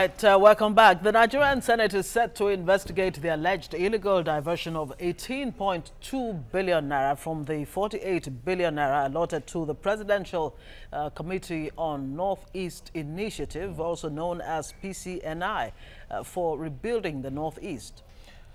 right, welcome back. The Nigerian Senate is set to investigate the alleged illegal diversion of 18.2 billion naira from the 48 billion naira allotted to the Presidential Committee on Northeast Initiative, also known as PCNI, for rebuilding the Northeast.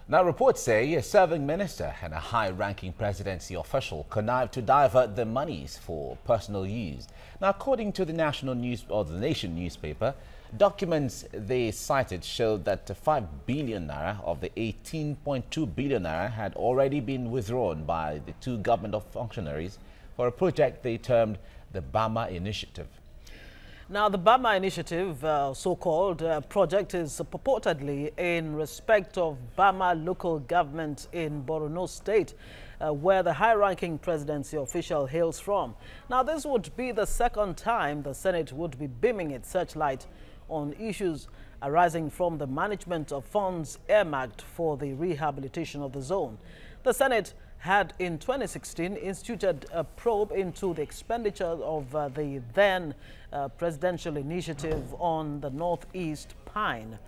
Now, reports say a serving minister and a high-ranking presidency official connived to divert the monies for personal use. Now, according to the The Nation newspaper, documents they cited showed that 5 billion naira of the 18.2 billion naira had already been withdrawn by the two government functionaries for a project they termed the Buhari Initiative. Now, the Buhari Initiative, so-called project, is purportedly in respect of Buhari local government in Borno State, where the high-ranking presidency official hails from. Now, this would be the second time the Senate would be beaming its searchlight on issues arising from the management of funds earmarked for the rehabilitation of the zone. The Senate had in 2016 instituted a probe into the expenditure of the then presidential initiative on the Northeast Pine,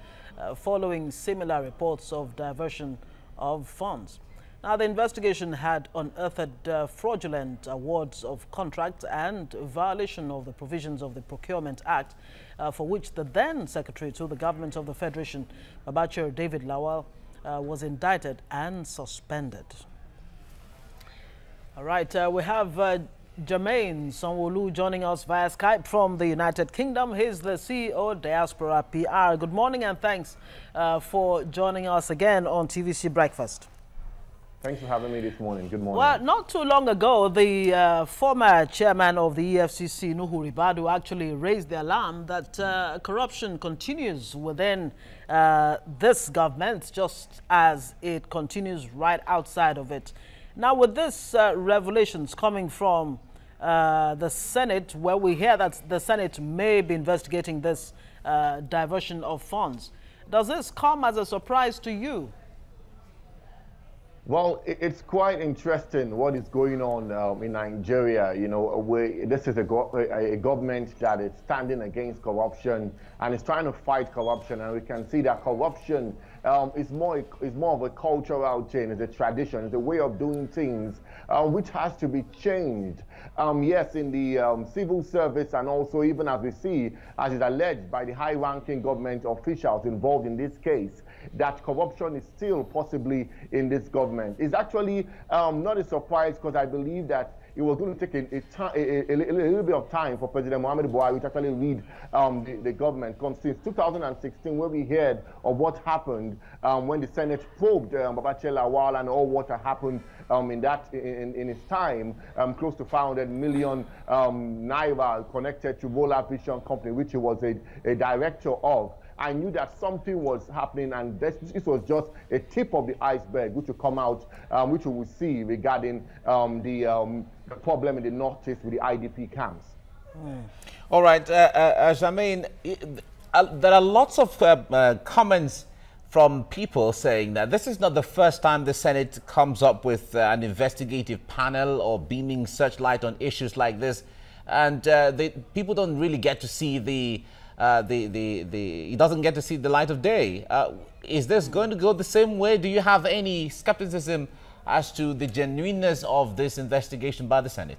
following similar reports of diversion of funds. Now, the investigation had unearthed fraudulent awards of contracts and violation of the provisions of the Procurement Act, for which the then Secretary to the Government of the Federation, Babachir David Lawal, was indicted and suspended. All right, we have Jermaine Sanwo-Olu joining us via Skype from the United Kingdom. He's the CEO, Diaspora PR. Good morning and thanks for joining us again on TVC Breakfast. Thanks for having me this morning. Good morning. Well, not too long ago, the former chairman of the EFCC, Nuhu Ribadu, actually raised the alarm that corruption continues within this government, just as it continues right outside of it. Now, with this revelations coming from the Senate, where we hear that the Senate may be investigating this diversion of funds, does this come as a surprise to you? Well, it's quite interesting what is going on in Nigeria. You know, this is a government that is standing against corruption and is trying to fight corruption, and we can see that corruption is more of a cultural change, it's a tradition, it's a way of doing things which has to be changed. Yes, in the civil service, and also even as we see, as is alleged by the high-ranking government officials involved in this case, that corruption is still possibly in this government. It's actually not a surprise, because I believe that it was going to take a little bit of time for President Muhammadu Buhari to actually lead the government. Since 2016, where we heard of what happened when the Senate probed Babachir Lawal and all what had happened in his time, close to 500 million naira connected to Roller Vision Company, which he was a director of. I knew that something was happening, and this was just a tip of the iceberg, which will come out, which we will see regarding the problem in the Northeast with the IDP camps. All right, Jermaine, there are lots of comments from people saying that this is not the first time the Senate comes up with an investigative panel or beaming searchlight on issues like this, and people don't really get to see he doesn't get to see the light of day. Is this going to go the same way? Do you have any skepticism as to the genuineness of this investigation by the Senate?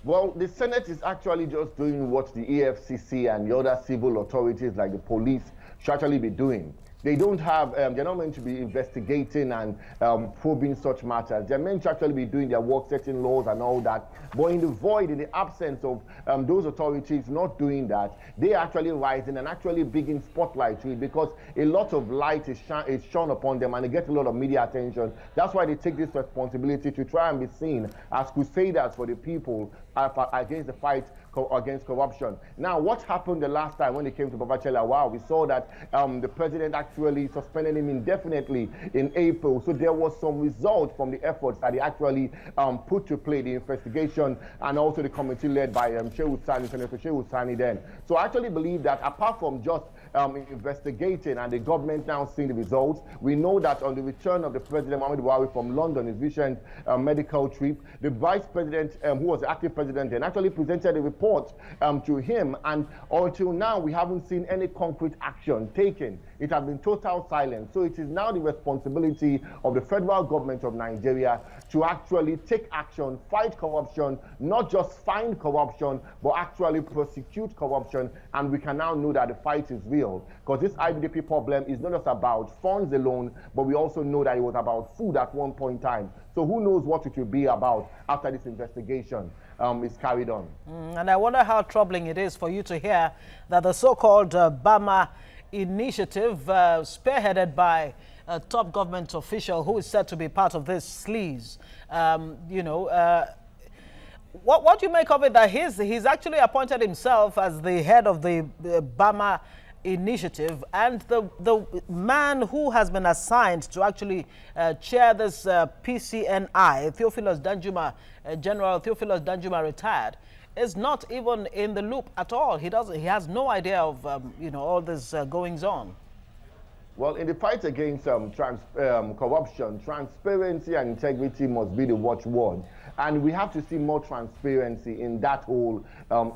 Well, the Senate is actually just doing what the EFCC and the other civil authorities like the police should actually be doing. They don't have, they're not meant to be investigating and probing such matters. They're meant to actually be doing their work, setting laws and all that. But in the void, in the absence of those authorities not doing that, they are actually rising and actually bringing spotlight to it, because a lot of light is shone upon them and they get a lot of media attention. That's why they take this responsibility to try and be seen as crusaders for the people against the fight against corruption. Now, what happened the last time when it came to Babachir Lawal? We saw that the president actually suspended him indefinitely in April. So there was some result from the efforts that he actually put to play, the investigation, and also the committee led by Senator Shehu Sani then. So I actually believe that apart from just investigating, and the government now seeing the results. We know that on the return of the President Muhammadu Buhari from London, his recent medical trip, the Vice President, who was the active president then, actually presented a report to him, and until now we haven't seen any concrete action taken. It has been total silence. So it is now the responsibility of the federal government of Nigeria to actually take action, fight corruption, not just find corruption, but actually prosecute corruption. And we can now know that the fight is real, because this IDP problem is not just about funds alone, but we also know that it was about food at one point in time. So who knows what it will be about after this investigation is carried on. And I wonder how troubling it is for you to hear that the so-called Bama Initiative, spearheaded by a top government official who is said to be part of this sleaze, what do you make of it that he's actually appointed himself as the head of the Bama Initiative, and the man who has been assigned to actually chair this PCNI, Theophilus Danjuma, General Theophilus Danjuma, retired, is not even in the loop at all. He has no idea of all this goings on. Well, in the fight against corruption, transparency and integrity must be the watchword. And we have to see more transparency in that whole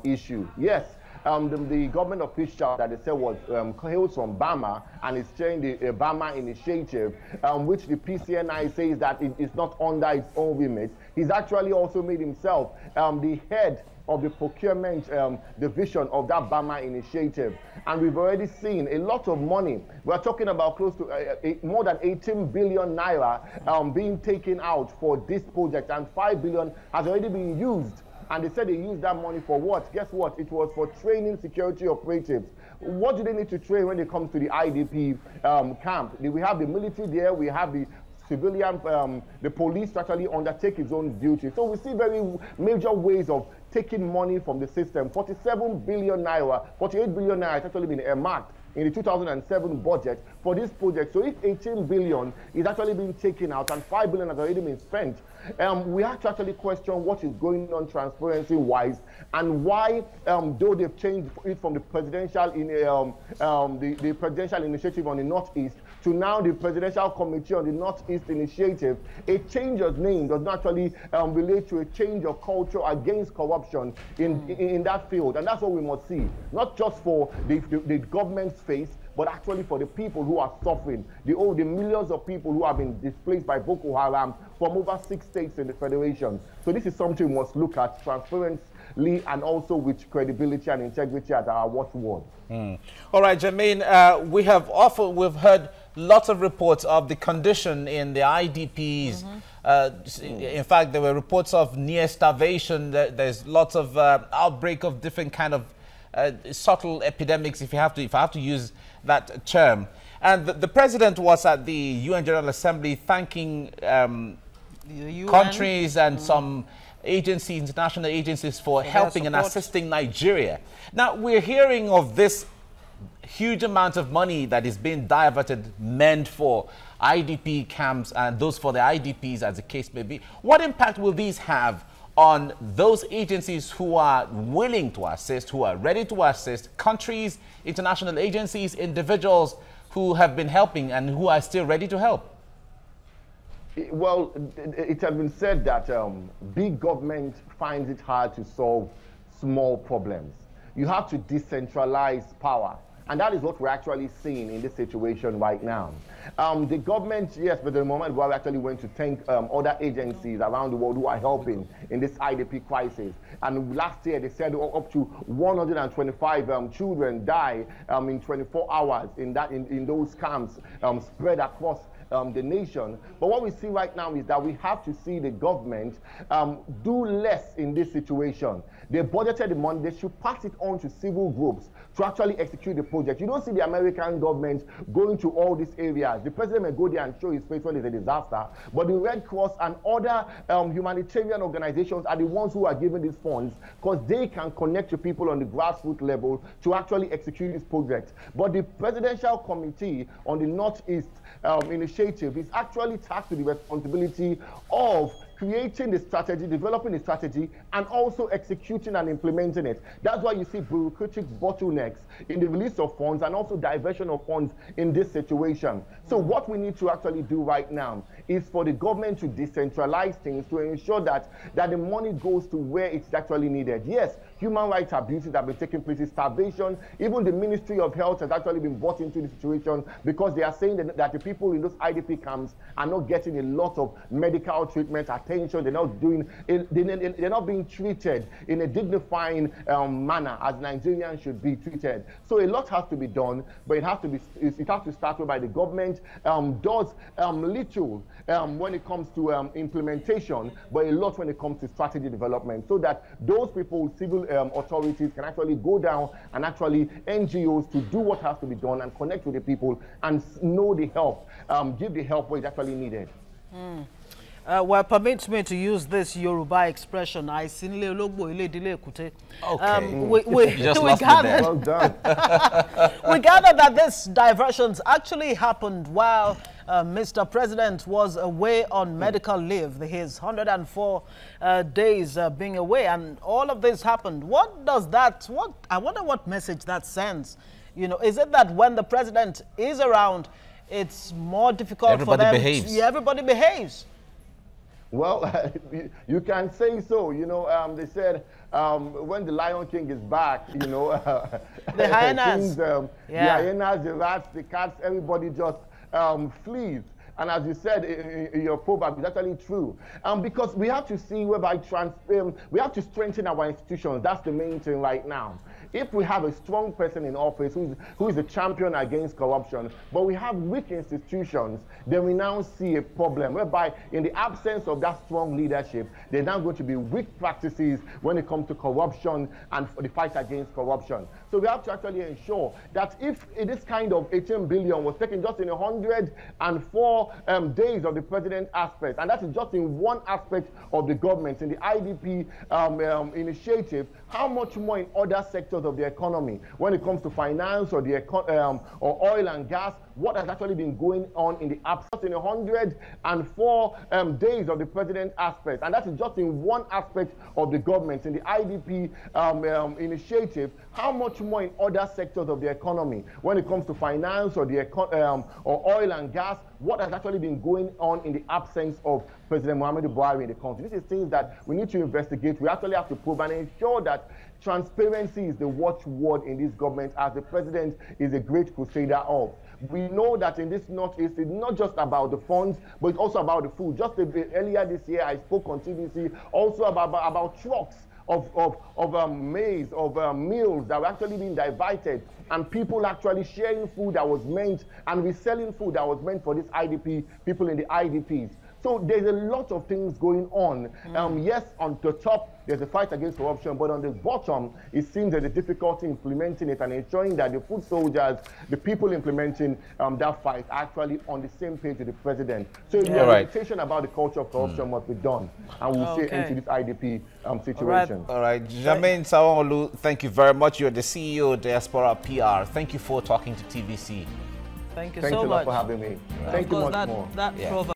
issue. Yes, the government official that they said was hails from Bama and is chairing the Bama Initiative, which the PCNI says that it is not under its own remit. He's actually also made himself the head of the procurement division of that Bama Initiative. And we've already seen a lot of money. We're talking about close to more than 18 billion naira being taken out for this project, and 5 billion has already been used. And they said they used that money for what? Guess what? It was for training security operatives. What do they need to train when it comes to the IDP camp? We have the military there, we have the civilian, the police to actually undertake its own duty. So we see very major ways of taking money from the system. 47 billion naira, 48 billion naira has actually been earmarked in the 2007 budget for this project. So if 18 billion is actually being taken out and 5 billion has already been spent, we have to actually question what is going on transparency-wise, and why, though they've changed it from the presidential the presidential initiative on the Northeast to now the Presidential Committee on the Northeast Initiative, a change of name does not actually relate to a change of culture against corruption in that field. And that's what we must see, not just for the government's face, but actually for the people who are suffering, the millions of people who have been displaced by Boko Haram from over 6 states in the Federation. So this is something we must look at transparently and also with credibility and integrity as our watchword. All right, Jermaine, we've heard lots of reports of the condition in the IDPs. In fact, there were reports of near starvation. There's lots of outbreak of different kind of subtle epidemics, if I have to use that term. And the president was at the UN General Assembly thanking countries and some agencies, international agencies, for helping and assisting Nigeria. Now, we're hearing of this huge amount of money that is being diverted, meant for IDP camps and those for the IDPs, as the case may be. What impact will these have on those agencies who are willing to assist, who are ready to assist, countries, international agencies, individuals who have been helping and who are still ready to help? Well, it has been said that big government finds it hard to solve small problems. You have to decentralize power. And that is what we're actually seeing in this situation right now. The government, yes, but the moment we actually went to thank other agencies around the world who are helping in this IDP crisis. And last year, they said up to 125 children die in 24 hours in those camps spread across the nation. But what we see right now is that we have to see the government do less in this situation. They budgeted the money. They should pass it on to civil groups to actually execute the project. You don't see the American government going to all these areas. The president may go there and show his face when it's a disaster, but the Red Cross and other humanitarian organizations are the ones who are giving these funds, because they can connect to people on the grassroots level to actually execute this project. But the Presidential Committee on the Northeast Initiative is actually tasked with the responsibility of creating the strategy, developing the strategy, and also executing and implementing it. That's why you see bureaucratic bottlenecks in the release of funds and also diversion of funds in this situation. So what we need to actually do right now is for the government to decentralize things to ensure that the money goes to where it's actually needed. Yes, human rights abuses have been taking place, starvation. Even the Ministry of Health has actually been brought into the situation because they are saying that the people in those IDP camps are not getting a lot of medical treatment, attention. They're not doing, they're not being treated in a dignifying manner as Nigerians should be treated. So a lot has to be done, but it has to start by the government does little when it comes to implementation, but a lot when it comes to strategy development, so that those people, civil authorities, can actually go down and actually NGOs to do what has to be done and connect with the people and know the help, give the help where it's actually needed. Well, permit me to use this Yoruba expression. I sinle ologbo ile idile ekute. We gathered that this diversions actually happened while Mr. President was away on medical leave. His 104 days being away, and all of this happened. What does that? I wonder what message that sends. You know, is it that when the president is around, it's more difficult for them? Everybody behaves. Well, you can say so. You know, they said when the Lion King is back, you know, the hyenas, the hyenas, the rats, the cats, everybody just flees. And as you said in your proverb, it's actually true. Because we have to see whereby we have to strengthen our institutions. That's the main thing right now. If we have a strong person in office who is a champion against corruption, but we have weak institutions, then we now see a problem whereby in the absence of that strong leadership, there's now going to be weak practices when it comes to corruption and the fight against corruption. So we have to actually ensure that if this kind of 18 billion was taken just in 104 days of the president aspect, and that is just in one aspect of the government, in the IDP initiative, how much more in other sectors of the economy when it comes to finance or or oil and gas? What has actually been going on in the absence in 104 days of the president aspect, and that is just in one aspect of the government, in the IDP initiative. How much more in other sectors of the economy when it comes to finance or or oil and gas? What has actually been going on in the absence of President Muhammadu Buhari in the country? This is things that we need to investigate. We actually have to probe and ensure that transparency is the watchword in this government, as the president is a great crusader of. We know that in this Northeast, it's not just about the funds, but it's also about the food. Just a bit earlier this year, I spoke on TVC also about trucks of maize, of meals that were actually being diverted, and people actually sharing food that was meant and reselling food that was meant for these IDP people in the IDPs. So there's a lot of things going on. Yes, on the top, there's a fight against corruption, but on the bottom, it seems there's a difficulty implementing it and ensuring that the food soldiers, the people implementing that fight, are actually on the same page with the president. So the meditation about the culture of corruption must be done, and we'll see into this IDP situation. All right. Jermaine Sawolu, thank you very much. You're the CEO of Diaspora PR. Thank you for talking to TVC. Thank you so much. Thanks a lot for having me. Thank you much more.